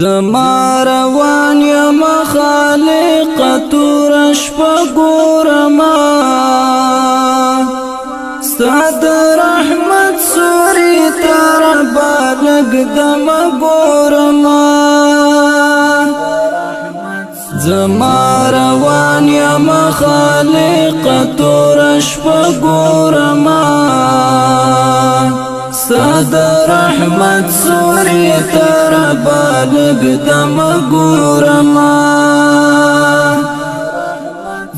زما روان یم خالق تور شپه ګورما ستاد رحمت سوري تر بالګ دم ګورما زما روان یم خالق تور شپه ګورما ستاد رحمت سوري تر بالګ دم ګورما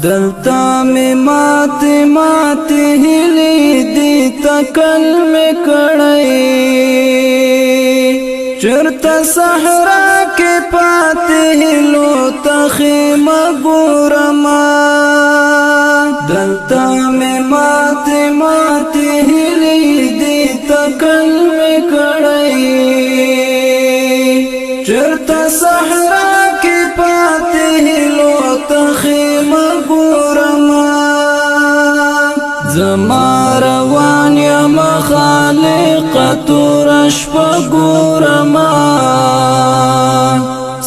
دلتا می مات هلی دی تکل می کړی چرته صحرا کې پاتې لو تخیم ګورما دلتا می مات هلی دی تکل می کړی چرته صحرا کې پاتې لو تخیم ګورما زما روان یم خالق تور شپه ګورما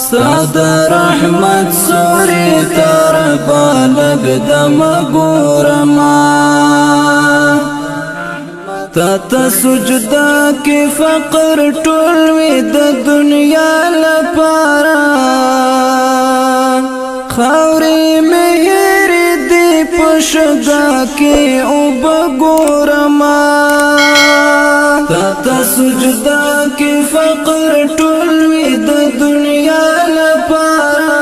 ستاد رحمت سوري تر بالګ دم ګورما تا سجدا کی فقر ټول وی د دنیا لپاره خاورې مهر دی پشگا کی او بګورما تا سجدا کی فقر ټول وی د دنیا لپاره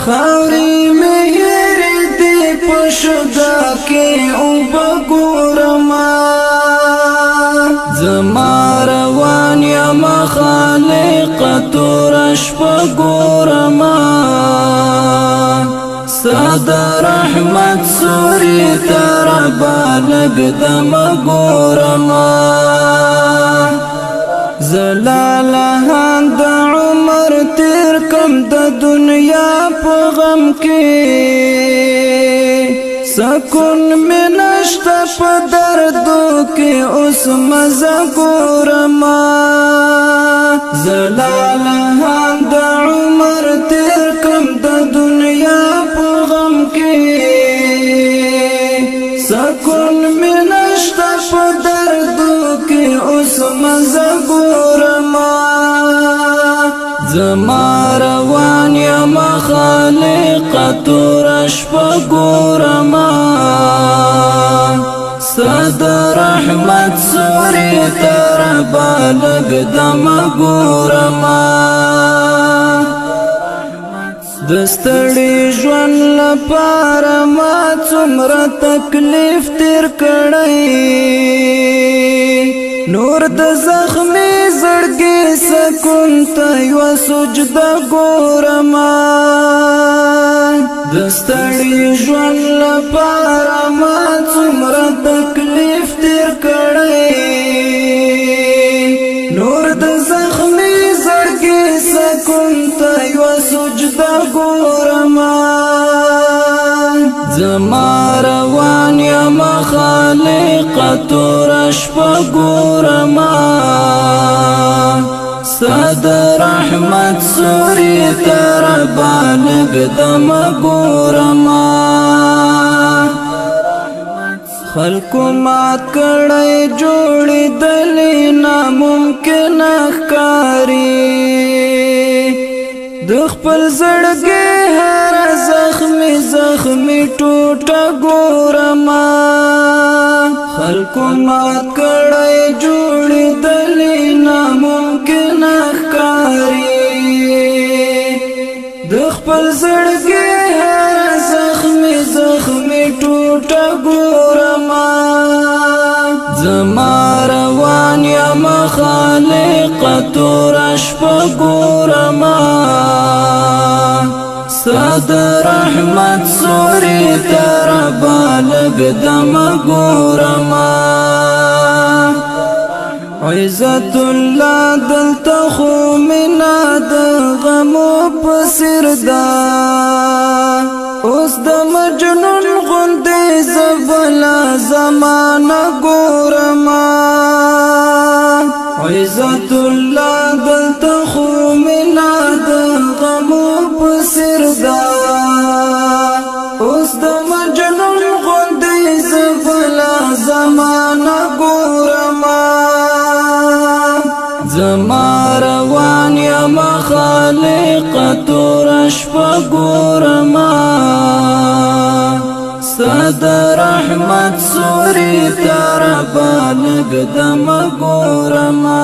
خاورې مهر دی پشگا کی او زما روان یم خالق تور شپه ګورما ستاد رحمت سوري تر بالګ دم ګورما زلالهان د عمر تیر کم د دنیا په غم کې سکون میں نشتا پا دردو کے اس مزا گورما زلالہان دا عمر تیر کم دا دنیا پا غم کے سکون میں نشتا پا دردو کے اس مزا گورما زما روان یم خالق تور شپه ګورما ستاد رحمت سوري تر بالګ دم ګورما دستړي ژوند لپاره ما څومره تکلیف تیر کړی نور د زخمي زړګي سکون ته یو سجده ګورما دستړي ژوند لپاره ما څومره تکلیف تیر کړی نور د زخمي زړګي سکون ته یو سجده ګورما زما روان یم خالق تور شپه ګورما ستاد رحمت سوري تر بالګ دم ګورما خلکو مات کړی جوړې دلې ناممکن ښکاري د خپل زړګي هر زخمي ټوټه ګورما خلکو مات کړی جوړې دلې ناممکن ښکاري د خپل زړګي هر زخمي ټوټه ګورما زما روان یم خالق تور شپه ګورما ستاد رحمت سوري تر بالګ دم ګورما عزت الله دلته خو منا د غمو پسر دا اوس د مجنون غوندې زبلا زمانہ ګورما عزت الله دلته ستاد رحمت سوری تربا لګ دم ګورما